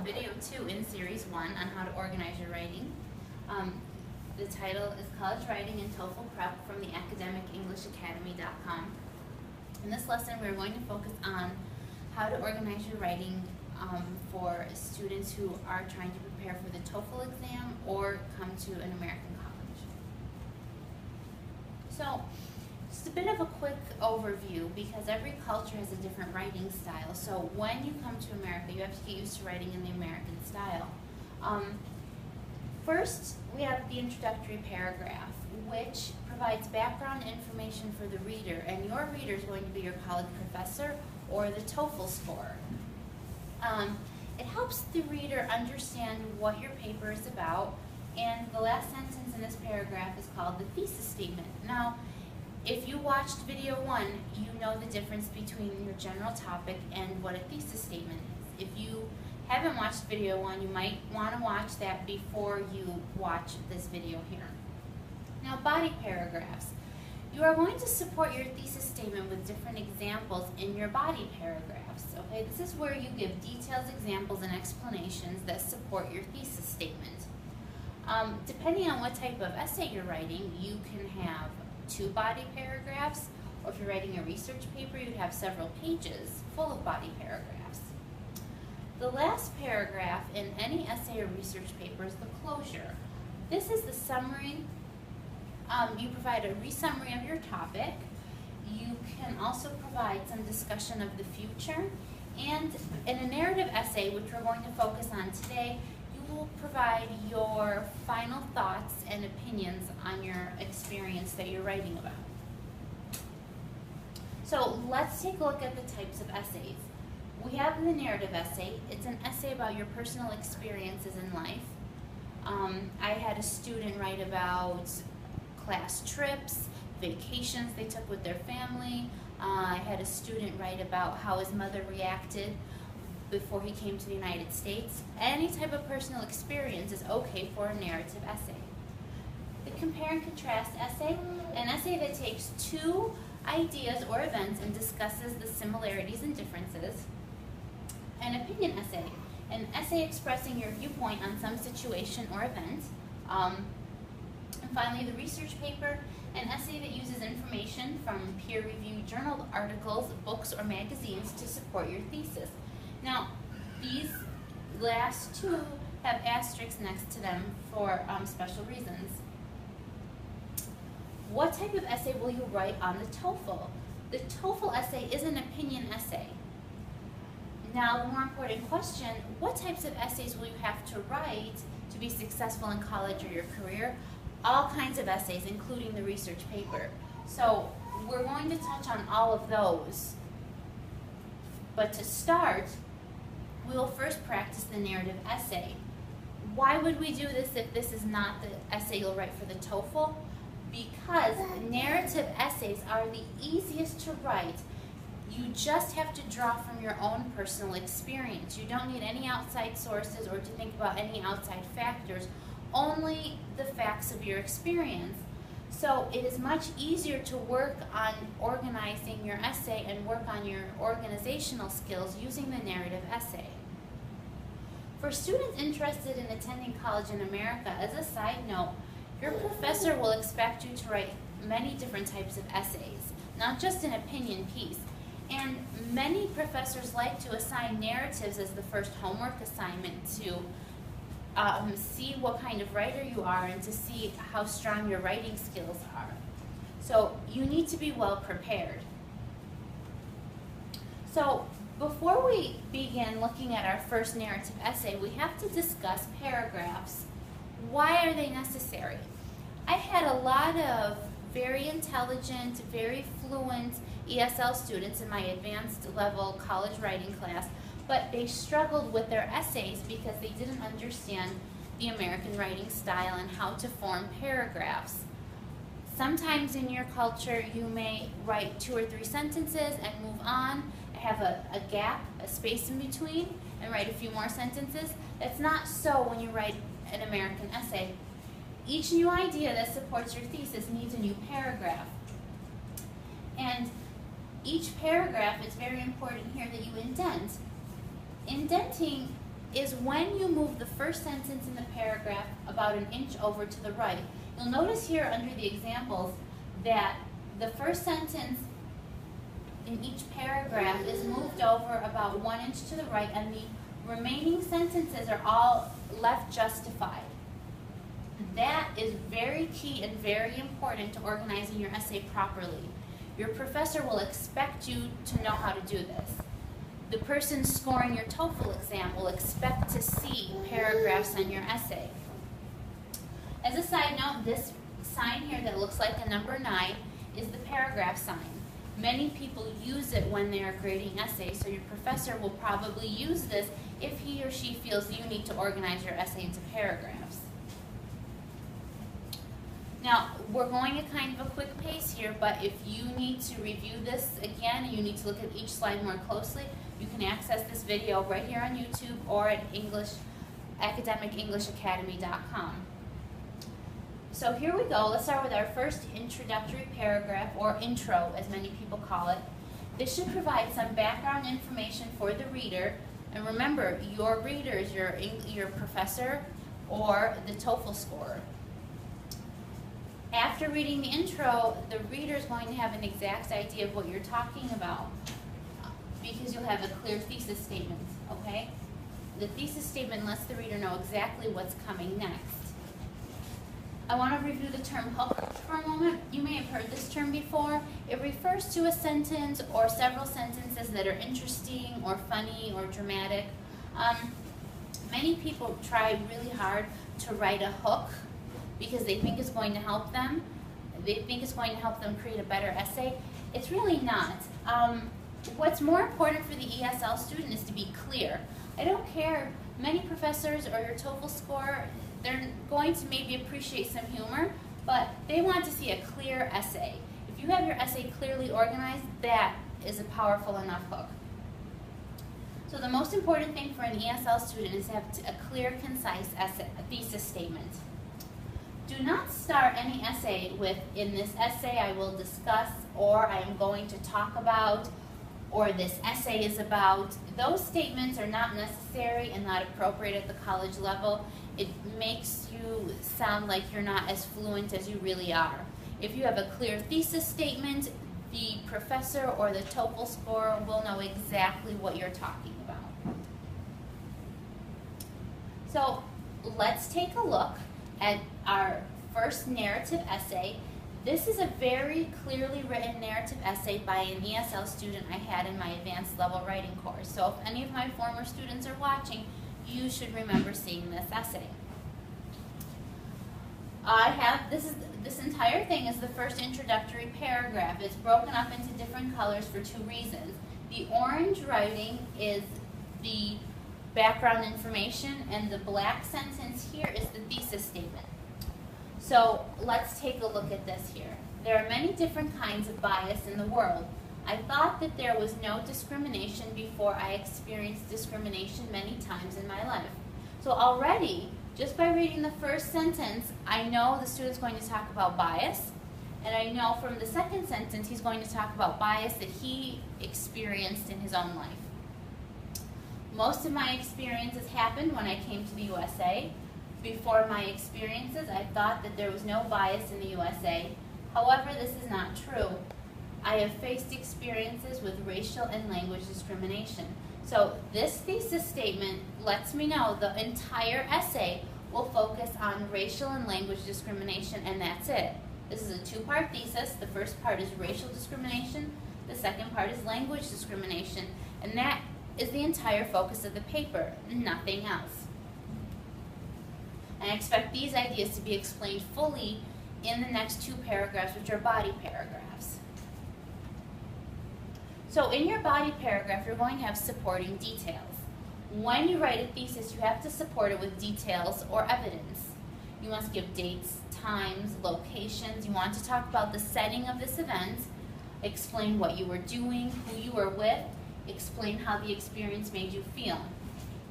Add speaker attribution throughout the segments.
Speaker 1: video 2 in series 1 on how to organize your writing. The title is College Writing and TOEFL Prep from the academicenglishacademy.com. In this lesson, we're going to focus on how to organize your writing for students who are trying to prepare for the TOEFL exam or come to an American college. So, just a bit of a quick overview, because every culture has a different writing style. So when you come to America, you have to get used to writing in the American style. First, we have the introductory paragraph, which provides background information for the reader, and your reader is going to be your college professor or the TOEFL scorer. It helps the reader understand what your paper is about, and the last sentence in this paragraph is called the thesis statement. Now, if you watched video 1, you know the difference between your general topic and what a thesis statement is. If you haven't watched video 1, you might want to watch that before you watch this video here. Now, body paragraphs. You are going to support your thesis statement with different examples in your body paragraphs. Okay, this is where you give details, examples, and explanations that support your thesis statement. Depending on what type of essay you're writing, you can have 2 body paragraphs, or if you're writing a research paper, you'd have several pages full of body paragraphs. The last paragraph in any essay or research paper is the closure. This is the summary. You provide a re-summary of your topic. You can also provide some discussion of the future. And in a narrative essay, which we're going to focus on today, you will provide your final thoughts and opinions on your experience that you're writing about. So let's take a look at the types of essays. We have the narrative essay. It's an essay about your personal experiences in life. I had a student write about class trips, vacations they took with their family. I had a student write about how his mother reacted before he came to the United States. Any type of personal experience is okay for a narrative essay. The compare and contrast essay, an essay that takes 2 ideas or events and discusses the similarities and differences. An opinion essay, an essay expressing your viewpoint on some situation or event. And finally, the research paper, an essay that uses information from peer-reviewed journal articles, books, or magazines to support your thesis. Now, these last 2 have asterisks next to them for special reasons. What type of essay will you write on the TOEFL? The TOEFL essay is an opinion essay. Now, the more important question, what types of essays will you have to write to be successful in college or your career? All kinds of essays, including the research paper. So, we're going to touch on all of those. But to start, we will first practice the narrative essay. Why would we do this if this is not the essay you'll write for the TOEFL? Because narrative essays are the easiest to write. You just have to draw from your own personal experience. You don't need any outside sources or to think about any outside factors, only the facts of your experience. So it is much easier to work on organizing your essay and work on your organizational skills using the narrative essay. For students interested in attending college in America, as a side note, your professor will expect you to write many different types of essays, not just an opinion piece. And many professors like to assign narratives as the first homework assignment to see what kind of writer you are and to see how strong your writing skills are. So you need to be well prepared. So before we begin looking at our first narrative essay, we have to discuss paragraphs. Why are they necessary? I had a lot of very intelligent, very fluent ESL students in my advanced level college writing class, but they struggled with their essays because they didn't understand the American writing style and how to form paragraphs. Sometimes in your culture you may write 2 or 3 sentences and move on, have a gap, a space in between, and write a few more sentences. That's not so when you write an American essay. Each new idea that supports your thesis needs a new paragraph. And each paragraph, it's very important here that you indent. Indenting is when you move the first sentence in the paragraph about an inch over to the right. You'll notice here under the examples that the first sentence in each paragraph is moved over about 1 inch to the right, and the remaining sentences are all left justified. That is very key and very important to organizing your essay properly. Your professor will expect you to know how to do this. The person scoring your TOEFL exam will expect to see paragraphs on your essay. As a side note, this sign here that looks like a number 9 is the paragraph sign. Many people use it when they are grading essays, so your professor will probably use this if he or she feels you need to organize your essay into paragraphs. Now, we're going at kind of a quick pace here, but if you need to review this again and you need to look at each slide more closely, you can access this video right here on YouTube or at academicenglishabacademy.com. So here we go. Let's start with our first introductory paragraph, or intro as many people call it. This should provide some background information for the reader. And remember, your reader is your professor or the TOEFL scorer. After reading the intro, the reader is going to have an exact idea of what you're talking about because you'll have a clear thesis statement, okay? The thesis statement lets the reader know exactly what's coming next. I want to review the term hook for a moment. You may have heard this term before. It refers to a sentence or several sentences that are interesting or funny or dramatic. Many people try really hard to write a hook because they think it's going to help them. They think it's going to help them create a better essay. It's really not. What's more important for the ESL student is to be clear. I don't care, many professors or your TOEFL score, they're going to maybe appreciate some humor, but they want to see a clear essay. If you have your essay clearly organized, that is a powerful enough hook. So the most important thing for an ESL student is to have a clear, concise essay, a thesis statement. Do not start any essay with, in this essay I will discuss, or I am going to talk about, or this essay is about. Those statements are not necessary and not appropriate at the college level. It makes you sound like you're not as fluent as you really are. If you have a clear thesis statement, the professor or the TOEFL scorer will know exactly what you're talking about. So let's take a look at our first narrative essay. This is a very clearly written narrative essay by an ESL student I had in my advanced level writing course. So if any of my former students are watching, you should remember seeing this essay. This entire thing is the first introductory paragraph. It's broken up into different colors for 2 reasons. The orange writing is the background information, and the black sentence here is the thesis statement. So let's take a look at this here. There are many different kinds of bias in the world. I thought that there was no discrimination before I experienced discrimination many times in my life. So already, just by reading the first sentence, I know the student's going to talk about bias, and I know from the second sentence he's going to talk about bias that he experienced in his own life. Most of my experiences happened when I came to the USA. Before my experiences, I thought that there was no bias in the USA. However, this is not true. I have faced experiences with racial and language discrimination. So this thesis statement lets me know the entire essay will focus on racial and language discrimination, and that's it. This is a 2-part thesis. The first part is racial discrimination. The second part is language discrimination. And that is the entire focus of the paper, nothing else. And I expect these ideas to be explained fully in the next 2 paragraphs, which are body paragraphs. So in your body paragraph, you're going to have supporting details. When you write a thesis, you have to support it with details or evidence. You must give dates, times, locations. You want to talk about the setting of this event, explain what you were doing, who you were with, explain how the experience made you feel.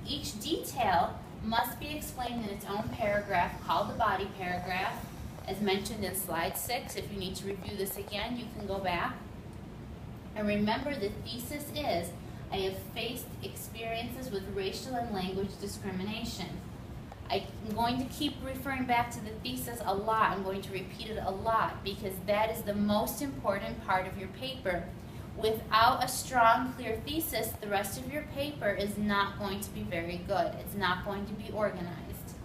Speaker 1: Each detail must be explained in its own paragraph called the body paragraph, as mentioned in slide 6. If you need to review this again, you can go back. And remember, the thesis is I have faced experiences with racial and language discrimination. I'm going to keep referring back to the thesis a lot. I'm going to repeat it a lot because that is the most important part of your paper. Without a strong, clear thesis, the rest of your paper is not going to be very good. It's not going to be organized.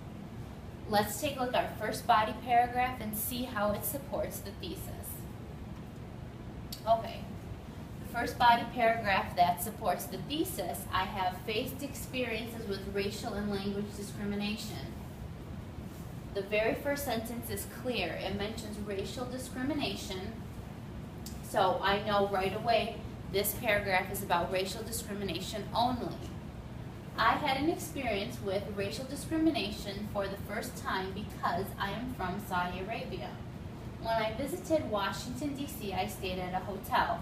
Speaker 1: Let's take a look at our first body paragraph and see how it supports the thesis. Okay, the first body paragraph that supports the thesis, I have faced experiences with racial and language discrimination. The very first sentence is clear. It mentions racial discrimination. So I know right away this paragraph is about racial discrimination only. I had an experience with racial discrimination for the first time because I am from Saudi Arabia. When I visited Washington, D.C., I stayed at a hotel.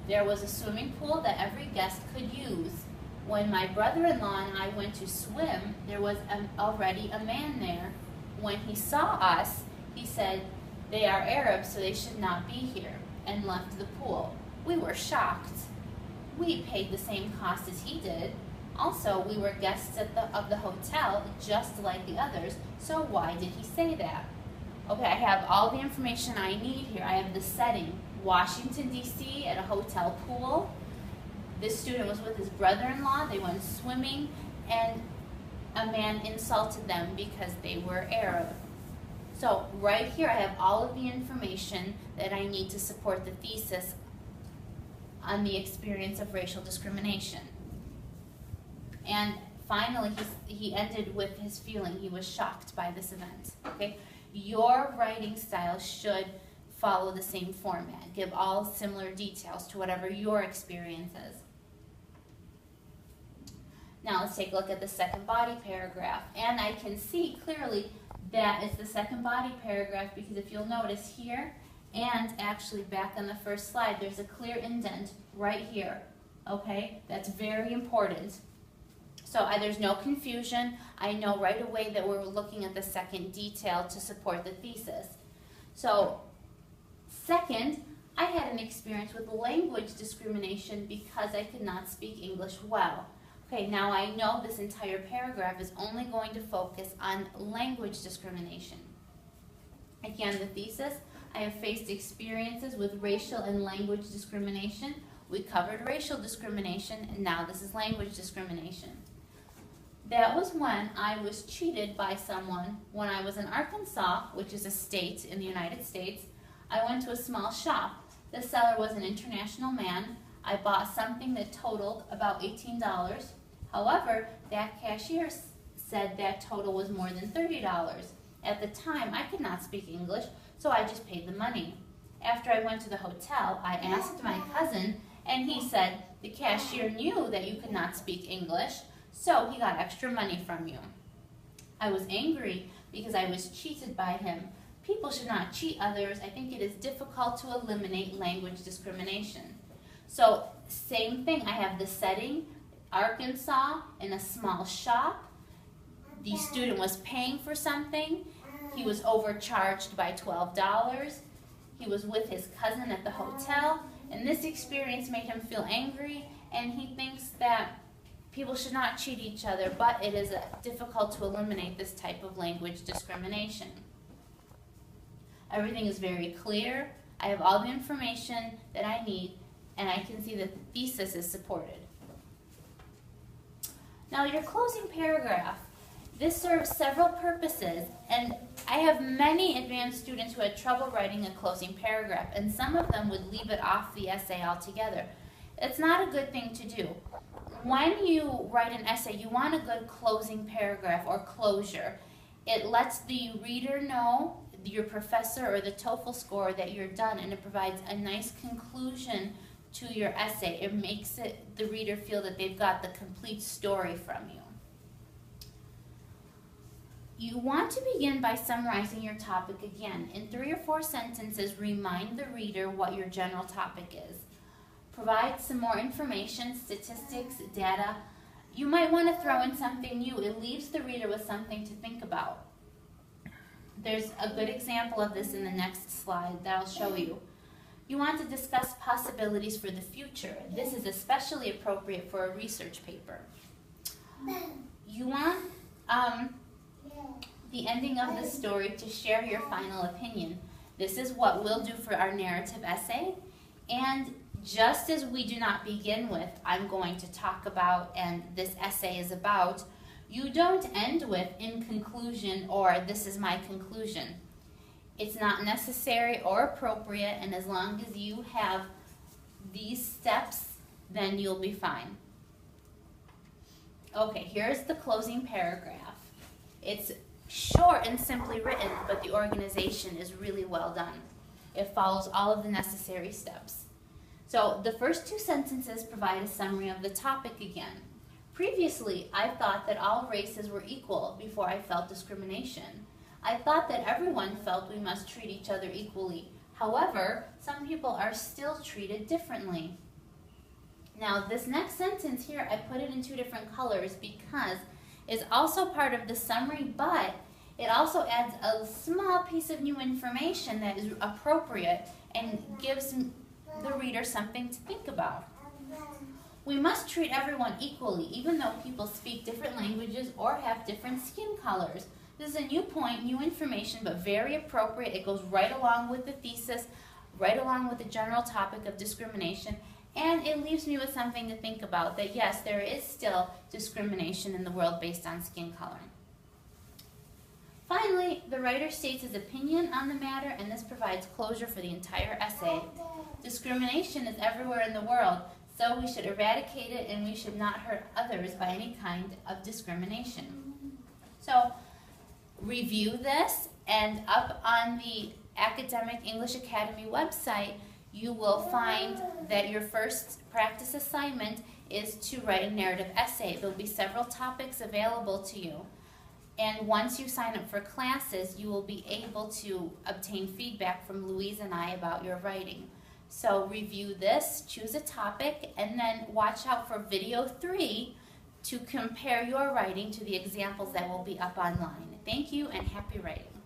Speaker 1: There was a swimming pool that every guest could use. When my brother-in-law and I went to swim, there was already a man there. When he saw us, he said, "They are Arabs, so they should not be here," and left the pool. We were shocked. We paid the same cost as he did. Also, we were guests of the hotel, just like the others, so why did he say that? Okay, I have all the information I need here. I have the setting, Washington, D.C., at a hotel pool. This student was with his brother-in-law. They went swimming, and a man insulted them because they were Arab. So right here, I have all of the information that I need to support the thesis on the experience of racial discrimination. And finally, he ended with his feeling. He was shocked by this event. Okay, your writing style should follow the same format. Give all similar details to whatever your experience is. Now let's take a look at the second body paragraph. And I can see clearly that is the second body paragraph because if you'll notice here, and actually back on the first slide, there's a clear indent right here. Okay, that's very important. So there's no confusion. I know right away that we're looking at the second detail to support the thesis. So second, I had an experience with language discrimination because I could not speak English well. Okay, now I know this entire paragraph is only going to focus on language discrimination. Again, the thesis, I have faced experiences with racial and language discrimination. We covered racial discrimination, and now this is language discrimination. That was when I was cheated by someone when I was in Arkansas, which is a state in the United States. I went to a small shop. The seller was an international man. I bought something that totaled about $18. However, that cashier said that total was more than $30. At the time, I could not speak English, so I just paid the money. After I went to the hotel, I asked my cousin, and he said the cashier knew that you could not speak English, so he got extra money from you. I was angry because I was cheated by him. People should not cheat others. I think it is difficult to eliminate language discrimination. So same thing, I have the setting, Arkansas, in a small shop. The student was paying for something. He was overcharged by $12. He was with his cousin at the hotel, and this experience made him feel angry, and he thinks that people should not cheat each other, but it is difficult to eliminate this type of language discrimination. Everything is very clear. I have all the information that I need, and I can see that the thesis is supported. Now your closing paragraph. This serves several purposes, and I have many advanced students who had trouble writing a closing paragraph, and some of them would leave it off the essay altogether. It's not a good thing to do. When you write an essay, you want a good closing paragraph or closure. It lets the reader know, your professor or the TOEFL score, that you're done, and it provides a nice conclusion to your essay. It makes the reader feel that they've got the complete story from you. You want to begin by summarizing your topic again. In 3 or 4 sentences, remind the reader what your general topic is. Provide some more information, statistics, data. You might want to throw in something new. It leaves the reader with something to think about. There's a good example of this in the next slide that I'll show you. You want to discuss possibilities for the future. This is especially appropriate for a research paper. You want the ending of the story to share your final opinion. This is what we'll do for our narrative essay. And just as we do not begin with, I'm going to talk about and this essay is about, you don't end with in conclusion or this is my conclusion. It's not necessary or appropriate, and as long as you have these steps, then you'll be fine. Okay, here's the closing paragraph. It's short and simply written, but the organization is really well done. It follows all of the necessary steps. So the first two sentences provide a summary of the topic again. Previously, I thought that all races were equal before I felt discrimination. I thought that everyone felt we must treat each other equally. However, some people are still treated differently. Now, this next sentence here, I put it in two different colors because it's also part of the summary, but it also adds a small piece of new information that is appropriate and gives the reader something to think about. We must treat everyone equally, even though people speak different languages or have different skin colors. This is a new point, new information, but very appropriate. It goes right along with the thesis, right along with the general topic of discrimination, and it leaves me with something to think about, that yes, there is still discrimination in the world based on skin color. Finally, the writer states his opinion on the matter, and this provides closure for the entire essay. Discrimination is everywhere in the world, so we should eradicate it and we should not hurt others by any kind of discrimination. So, review this, and up on the Academic English Academy website, you will find that your first practice assignment is to write a narrative essay. There will be several topics available to you. And once you sign up for classes, you will be able to obtain feedback from Louise and I about your writing. So review this, choose a topic, and then watch out for video 3 to compare your writing to the examples that will be up online. Thank you and happy writing.